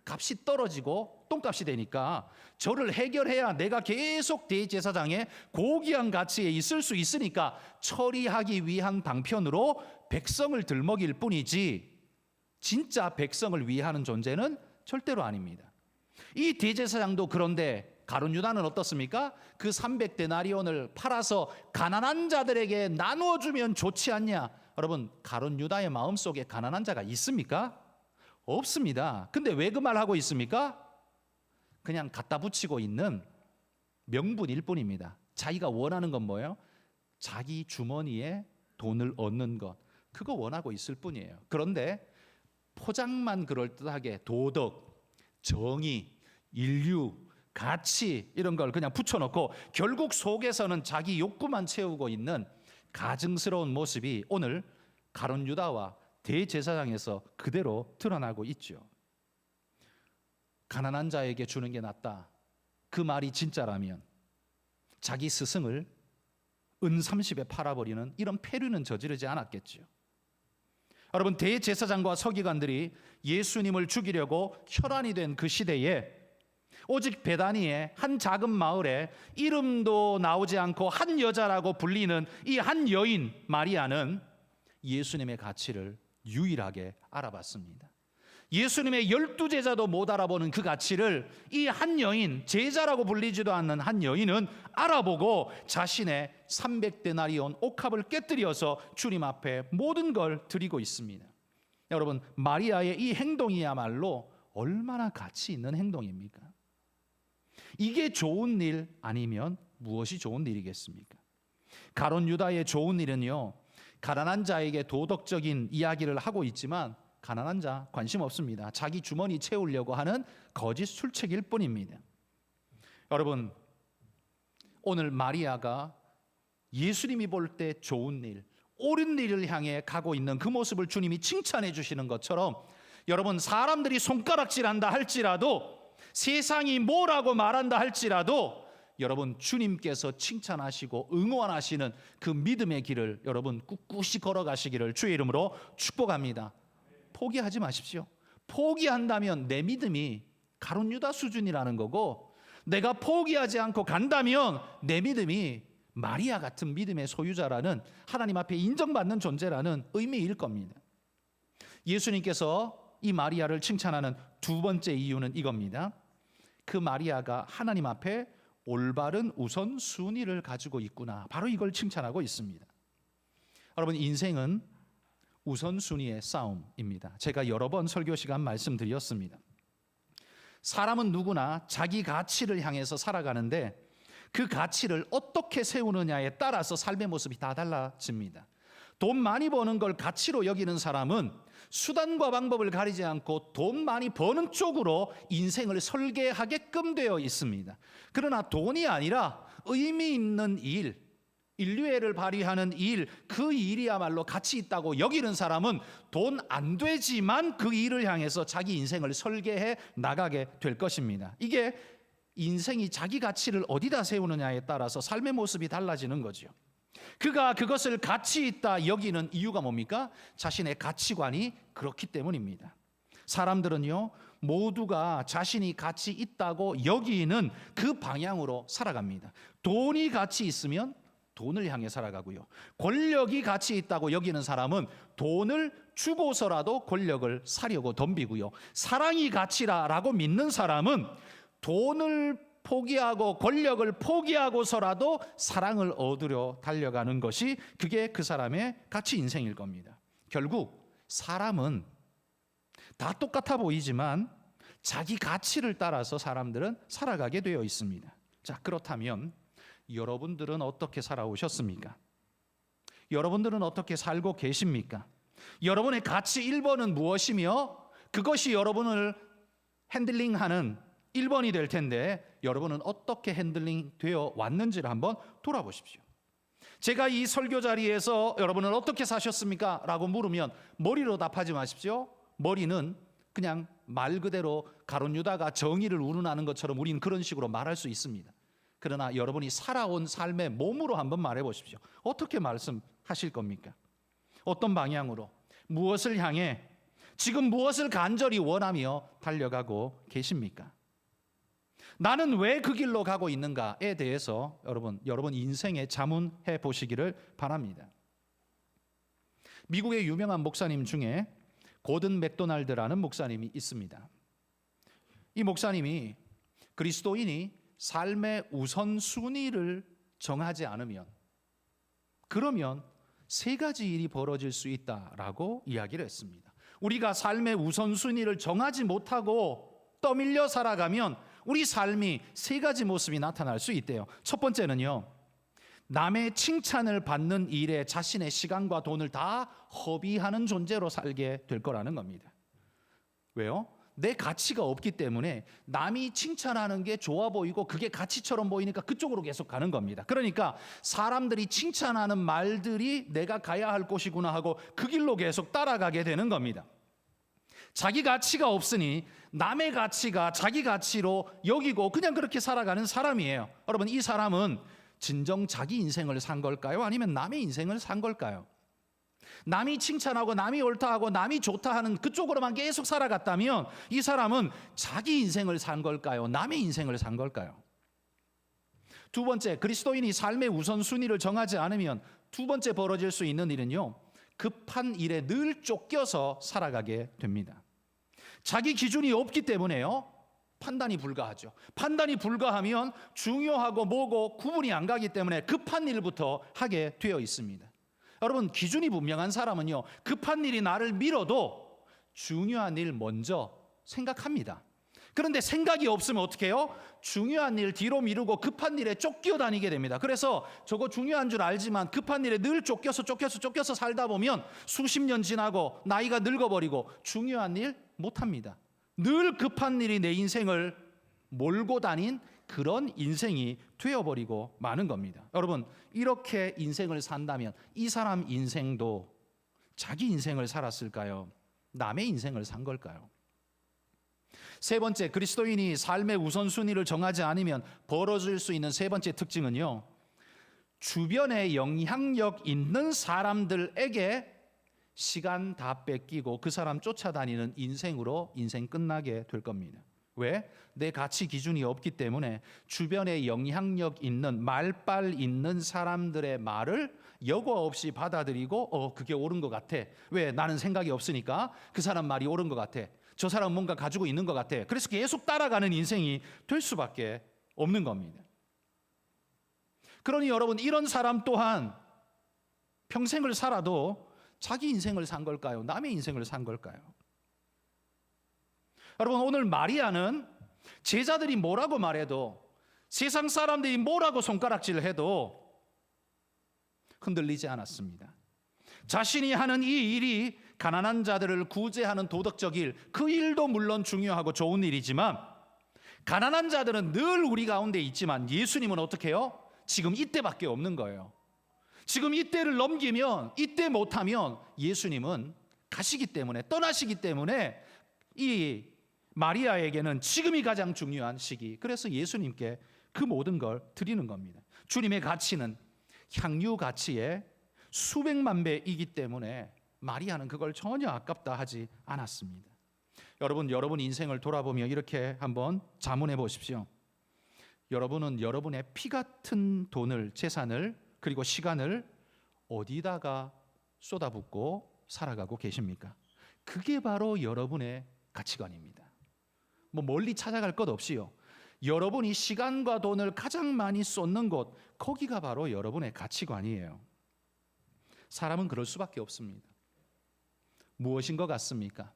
값이 떨어지고 똥값이 되니까 저를 해결해야 내가 계속 대제사장의 고귀한 가치에 있을 수 있으니까 처리하기 위한 방편으로 백성을 들먹일 뿐이지 진짜 백성을 위하는 존재는 절대로 아닙니다. 이 대제사장도 그런데 가룟 유다는 어떻습니까? 그 300데나리온을 팔아서 가난한 자들에게 나누어주면 좋지 않냐? 여러분, 가룟 유다의 마음속에 가난한 자가 있습니까? 없습니다. 근데 왜 그 말 하고 있습니까? 그냥 갖다 붙이고 있는 명분일 뿐입니다. 자기가 원하는 건 뭐예요? 자기 주머니에 돈을 얻는 것, 그거 원하고 있을 뿐이에요. 그런데 포장만 그럴듯하게 도덕, 정의, 인류, 가치 이런 걸 그냥 붙여놓고 결국 속에서는 자기 욕구만 채우고 있는 가증스러운 모습이 오늘 가룟 유다와 대제사장에서 그대로 드러나고 있죠. 가난한 자에게 주는 게 낫다. 그 말이 진짜라면 자기 스승을 은 30에 팔아버리는 이런 패륜은 저지르지 않았겠죠. 여러분, 대제사장과 서기관들이 예수님을 죽이려고 혈안이 된 그 시대에 오직 베다니의 한 작은 마을에 이름도 나오지 않고 한 여자라고 불리는 이 한 여인 마리아는 예수님의 가치를 유일하게 알아봤습니다. 예수님의 12제자도 못 알아보는 그 가치를 이 한 여인, 제자라고 불리지도 않는 한 여인은 알아보고 자신의 300데나리온 옥합을 깨뜨려서 주님 앞에 모든 걸 드리고 있습니다. 여러분, 마리아의 이 행동이야말로 얼마나 가치 있는 행동입니까? 이게 좋은 일 아니면 무엇이 좋은 일이겠습니까? 가룟 유다의 좋은 일은요, 가난한 자에게 도덕적인 이야기를 하고 있지만 가난한 자 관심 없습니다. 자기 주머니 채우려고 하는 거짓 술책일 뿐입니다. 여러분, 오늘 마리아가 예수님이 볼 때 좋은 일, 옳은 일을 향해 가고 있는 그 모습을 주님이 칭찬해 주시는 것처럼 여러분, 사람들이 손가락질한다 할지라도, 세상이 뭐라고 말한다 할지라도 여러분, 주님께서 칭찬하시고 응원하시는 그 믿음의 길을 여러분 꿋꿋이 걸어가시기를 주의 이름으로 축복합니다. 포기하지 마십시오. 포기한다면 내 믿음이 가룟 유다 수준이라는 거고, 내가 포기하지 않고 간다면 내 믿음이 마리아 같은 믿음의 소유자라는, 하나님 앞에 인정받는 존재라는 의미일 겁니다. 예수님께서 이 마리아를 칭찬하는 두 번째 이유는 이겁니다. 그 마리아가 하나님 앞에 올바른 우선순위를 가지고 있구나. 바로 이걸 칭찬하고 있습니다. 여러분, 인생은 우선순위의 싸움입니다. 제가 여러 번 설교 시간 말씀드렸습니다. 사람은 누구나 자기 가치를 향해서 살아가는데 그 가치를 어떻게 세우느냐에 따라서 삶의 모습이 다 달라집니다. 돈 많이 버는 걸 가치로 여기는 사람은 수단과 방법을 가리지 않고 돈 많이 버는 쪽으로 인생을 설계하게끔 되어 있습니다. 그러나 돈이 아니라 의미 있는 일, 인류애를 발휘하는 일, 그 일이야말로 가치 있다고 여기는 사람은 돈 안 되지만 그 일을 향해서 자기 인생을 설계해 나가게 될 것입니다. 이게 인생이 자기 가치를 어디다 세우느냐에 따라서 삶의 모습이 달라지는 거죠. 그가 그것을 가치 있다 여기는 이유가 뭡니까? 자신의 가치관이 그렇기 때문입니다. 사람들은요, 모두가 자신이 가치 있다고 여기는 그 방향으로 살아갑니다. 돈이 가치 있으면 돈을 향해 살아가고요, 권력이 가치 있다고 여기는 사람은 돈을 주고서라도 권력을 사려고 덤비고요, 사랑이 가치라고 믿는 사람은 돈을 포기하고 권력을 포기하고서라도 사랑을 얻으려 달려가는 것이, 그게 그 사람의 가치 인생일 겁니다. 결국 사람은 다 똑같아 보이지만 자기 가치를 따라서 사람들은 살아가게 되어 있습니다. 자, 그렇다면 여러분들은 어떻게 살아오셨습니까? 여러분들은 어떻게 살고 계십니까? 여러분의 가치 1번은 무엇이며 그것이 여러분을 핸들링하는 1번이 될 텐데 여러분은 어떻게 핸들링 되어 왔는지를 한번 돌아보십시오. 제가 이 설교 자리에서 여러분은 어떻게 사셨습니까? 라고 물으면 머리로 답하지 마십시오. 머리는 그냥 말 그대로 가룟 유다가 정의를 운운하는 것처럼 우리는 그런 식으로 말할 수 있습니다. 그러나 여러분이 살아온 삶의 몸으로 한번 말해 보십시오. 어떻게 말씀하실 겁니까? 어떤 방향으로, 무엇을 향해, 지금 무엇을 간절히 원하며 달려가고 계십니까? 나는 왜 그 길로 가고 있는가에 대해서 여러분 인생에 자문해 보시기를 바랍니다. 미국의 유명한 목사님 중에 고든 맥도날드라는 목사님이 있습니다. 이 목사님이 그리스도인이 삶의 우선순위를 정하지 않으면, 그러면 세 가지 일이 벌어질 수 있다라고 이야기를 했습니다. 우리가 삶의 우선순위를 정하지 못하고 떠밀려 살아가면 우리 삶이 세 가지 모습이 나타날 수 있대요. 첫 번째는요, 남의 칭찬을 받는 일에 자신의 시간과 돈을 다 허비하는 존재로 살게 될 거라는 겁니다. 왜요? 내 가치가 없기 때문에 남이 칭찬하는 게 좋아 보이고 그게 가치처럼 보이니까 그쪽으로 계속 가는 겁니다. 그러니까 사람들이 칭찬하는 말들이 내가 가야 할 곳이구나 하고 그 길로 계속 따라가게 되는 겁니다. 자기 가치가 없으니 남의 가치가 자기 가치로 여기고 그냥 그렇게 살아가는 사람이에요. 여러분, 이 사람은 진정 자기 인생을 산 걸까요? 아니면 남의 인생을 산 걸까요? 남이 칭찬하고 남이 옳다 하고 남이 좋다 하는 그쪽으로만 계속 살아갔다면 이 사람은 자기 인생을 산 걸까요? 남의 인생을 산 걸까요? 두 번째, 그리스도인이 삶의 우선순위를 정하지 않으면 두 번째 벌어질 수 있는 일은요, 급한 일에 늘 쫓겨서 살아가게 됩니다. 자기 기준이 없기 때문에요, 판단이 불가하죠. 판단이 불가하면 중요하고 뭐고 구분이 안 가기 때문에 급한 일부터 하게 되어 있습니다. 여러분, 기준이 분명한 사람은요, 급한 일이 나를 밀어도 중요한 일 먼저 생각합니다. 그런데 생각이 없으면 어떻게 해요? 중요한 일 뒤로 미루고 급한 일에 쫓겨 다니게 됩니다. 그래서 저거 중요한 줄 알지만 급한 일에 늘 쫓겨서 살다 보면 수십 년 지나고 나이가 늙어버리고 중요한 일 못합니다. 늘 급한 일이 내 인생을 몰고 다닌 그런 인생이 되어버리고 마는 겁니다. 여러분, 이렇게 인생을 산다면 이 사람 인생도 자기 인생을 살았을까요? 남의 인생을 산 걸까요? 세 번째, 그리스도인이 삶의 우선순위를 정하지 않으면 벌어질 수 있는 세 번째 특징은요, 주변에 영향력 있는 사람들에게 시간 다 뺏기고 그 사람 쫓아다니는 인생으로 인생 끝나게 될 겁니다. 왜? 내 가치 기준이 없기 때문에 주변에 영향력 있는 말빨 있는 사람들의 말을 여과 없이 받아들이고 그게 옳은 것 같아. 왜? 나는 생각이 없으니까 그 사람 말이 옳은 것 같아. 저 사람 뭔가 가지고 있는 것 같아. 그래서 계속 따라가는 인생이 될 수밖에 없는 겁니다. 그러니 여러분, 이런 사람 또한 평생을 살아도 자기 인생을 산 걸까요? 남의 인생을 산 걸까요? 여러분, 오늘 마리아는 제자들이 뭐라고 말해도, 세상 사람들이 뭐라고 손가락질을 해도 흔들리지 않았습니다. 자신이 하는 이 일이 가난한 자들을 구제하는 도덕적 일, 그 일도 물론 중요하고 좋은 일이지만 가난한 자들은 늘 우리 가운데 있지만 예수님은 어떻게 해요? 지금 이때밖에 없는 거예요. 지금 이때를 넘기면, 이때 못하면 예수님은 가시기 때문에, 떠나시기 때문에 이 마리아에게는 지금이 가장 중요한 시기. 그래서 예수님께 그 모든 걸 드리는 겁니다. 주님의 가치는 향유 가치의 수백만 배이기 때문에 마리아는 그걸 전혀 아깝다 하지 않았습니다. 여러분 인생을 돌아보며 이렇게 한번 자문해 보십시오. 여러분은 여러분의 피 같은 돈을, 재산을, 그리고 시간을 어디다가 쏟아붓고 살아가고 계십니까? 그게 바로 여러분의 가치관입니다. 멀리 찾아갈 것 없이요, 여러분이 시간과 돈을 가장 많이 쏟는 곳, 거기가 바로 여러분의 가치관이에요. 사람은 그럴 수밖에 없습니다. 무엇인 것 같습니까?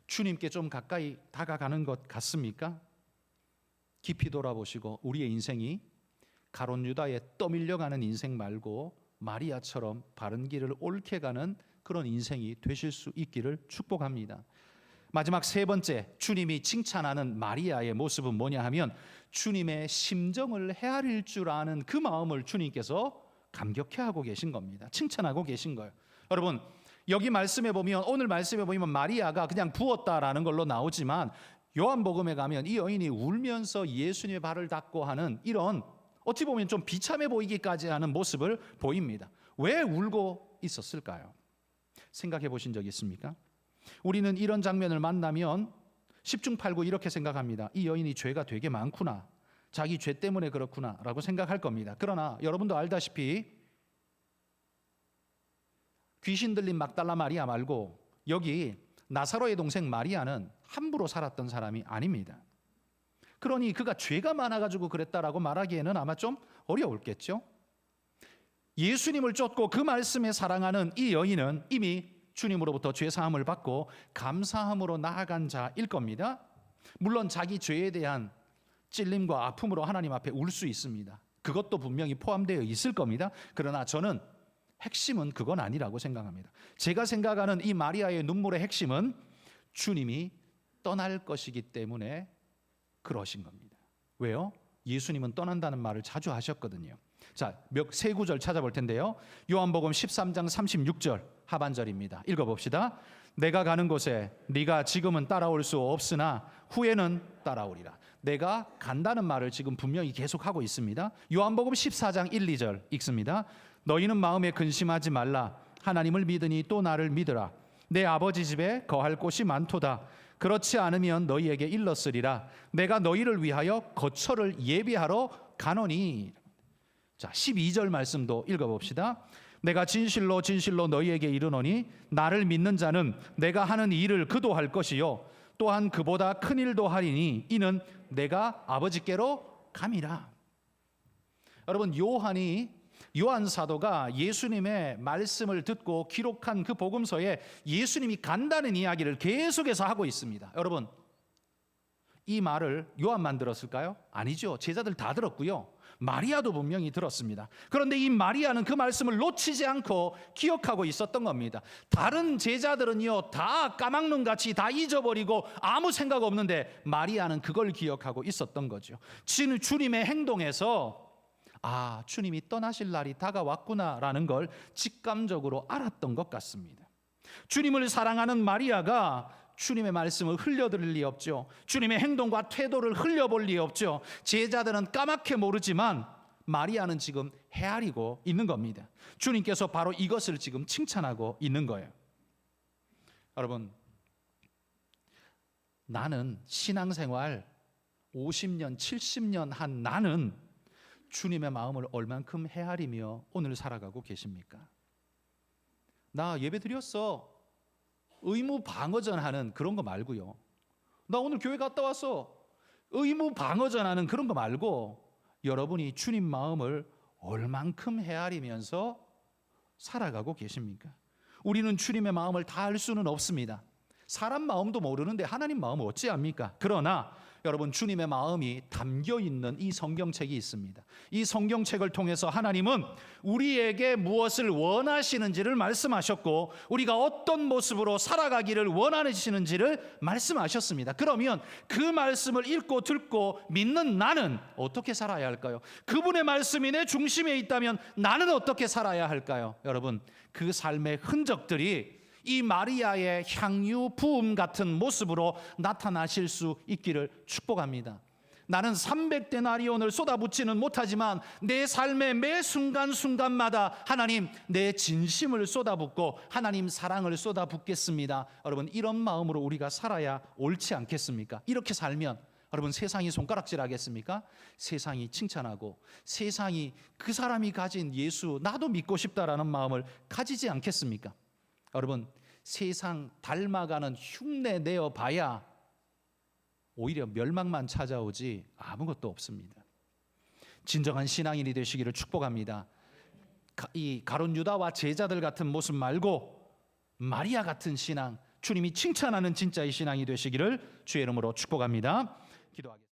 주님께 좀 가까이 다가가는 것 같습니까? 깊이 돌아보시고 우리의 인생이 가룟 유다에 떠밀려가는 인생 말고 마리아처럼 바른 길을 옳게 가는 그런 인생이 되실 수 있기를 축복합니다. 마지막 세 번째, 주님이 칭찬하는 마리아의 모습은 뭐냐 하면 주님의 심정을 헤아릴 줄 아는 그 마음을 주님께서 감격해하고 계신 겁니다. 칭찬하고 계신 거예요. 여러분, 여기 말씀해 보면, 오늘 말씀해 보면 마리아가 그냥 부었다라는 걸로 나오지만 요한복음에 가면 이 여인이 울면서 예수님의 발을 닦고 하는 이런 어찌 보면 좀 비참해 보이기까지 하는 모습을 보입니다. 왜 울고 있었을까요? 생각해 보신 적 있습니까? 우리는 이런 장면을 만나면 10중 8구 이렇게 생각합니다. 이 여인이 죄가 되게 많구나, 자기 죄 때문에 그렇구나 라고 생각할 겁니다. 그러나 여러분도 알다시피 귀신 들린 막달라 마리아 말고 여기 나사로의 동생 마리아는 함부로 살았던 사람이 아닙니다. 그러니 그가 죄가 많아가지고 그랬다라고 말하기에는 아마 좀 어려웠겠죠. 예수님을 쫓고 그 말씀에 사랑하는 이 여인은 이미 주님으로부터 죄 사함을 받고 감사함으로 나아간 자일 겁니다. 물론 자기 죄에 대한 찔림과 아픔으로 하나님 앞에 울 수 있습니다. 그것도 분명히 포함되어 있을 겁니다. 그러나 저는 핵심은 그건 아니라고 생각합니다. 제가 생각하는 이 마리아의 눈물의 핵심은 주님이 떠날 것이기 때문에 그러신 겁니다. 왜요? 예수님은 떠난다는 말을 자주 하셨거든요. 자, 세 구절 찾아볼 텐데요. 요한복음 13장 36절 하반절입니다. 읽어봅시다. 내가 가는 곳에 네가 지금은 따라올 수 없으나 후에는 따라오리라. 내가 간다는 말을 지금 분명히 계속하고 있습니다. 요한복음 14장 1, 2절 읽습니다. 너희는 마음에 근심하지 말라. 하나님을 믿으니 또 나를 믿으라. 내 아버지 집에 거할 곳이 많도다. 그렇지 않으면 너희에게 일렀으리라. 내가 너희를 위하여 거처를 예비하러 가노니. 자, 12절 말씀도 읽어봅시다. 내가 진실로 진실로 너희에게 이르노니 나를 믿는 자는 내가 하는 일을 그도 할 것이요 또한 그보다 큰 일도 하리니 이는 내가 아버지께로 감이라. 여러분, 요한 사도가 예수님의 말씀을 듣고 기록한 그 복음서에 예수님이 간다는 이야기를 계속해서 하고 있습니다. 여러분, 이 말을 요한만 들었을까요? 아니죠. 제자들 다 들었고요. 마리아도 분명히 들었습니다. 그런데 이 마리아는 그 말씀을 놓치지 않고 기억하고 있었던 겁니다. 다른 제자들은요, 다 까막눈같이 다 잊어버리고 아무 생각 없는데 마리아는 그걸 기억하고 있었던 거죠. 주님의 행동에서 주님이 떠나실 날이 다가왔구나라는 걸 직감적으로 알았던 것 같습니다. 주님을 사랑하는 마리아가 주님의 말씀을 흘려들을 리 없죠. 주님의 행동과 태도를 흘려볼 리 없죠. 제자들은 까맣게 모르지만 마리아는 지금 헤아리고 있는 겁니다. 주님께서 바로 이것을 지금 칭찬하고 있는 거예요. 여러분, 나는 신앙생활 50년, 70년 한 나는 주님의 마음을 얼만큼 헤아리며 오늘 살아가고 계십니까? 나 예배 드렸어. 의무 방어전 하는 그런 거 말고요. 나 오늘 교회 갔다 왔어. 의무 방어전 하는 그런 거 말고 여러분이 주님 마음을 얼만큼 헤아리면서 살아가고 계십니까? 우리는 주님의 마음을 다 알 수는 없습니다. 사람 마음도 모르는데 하나님 마음을 어찌 압니까? 그러나 여러분, 주님의 마음이 담겨 있는 이 성경책이 있습니다. 이 성경책을 통해서 하나님은 우리에게 무엇을 원하시는지를 말씀하셨고 우리가 어떤 모습으로 살아가기를 원하시는지를 말씀하셨습니다. 그러면 그 말씀을 읽고 듣고 믿는 나는 어떻게 살아야 할까요? 그분의 말씀이 내 중심에 있다면 나는 어떻게 살아야 할까요? 여러분, 그 삶의 흔적들이 이 마리아의 향유 부음 같은 모습으로 나타나실 수 있기를 축복합니다. 나는 300데나리온을 쏟아붓지는 못하지만 내 삶의 매 순간순간마다 하나님, 내 진심을 쏟아붓고 하나님 사랑을 쏟아붓겠습니다. 여러분, 이런 마음으로 우리가 살아야 옳지 않겠습니까? 이렇게 살면 여러분, 세상이 손가락질 하겠습니까? 세상이 칭찬하고 세상이 그 사람이 가진 예수 나도 믿고 싶다라는 마음을 가지지 않겠습니까? 여러분, 세상 닮아가는 흉내 내어 봐야 오히려 멸망만 찾아오지 아무것도 없습니다. 진정한 신앙인이 되시기를 축복합니다. 이 가룟 유다와 제자들 같은 모습 말고 마리아 같은 신앙, 주님이 칭찬하는 진짜의 신앙이 되시기를 주의 이름으로 축복합니다. 기도하겠습니다.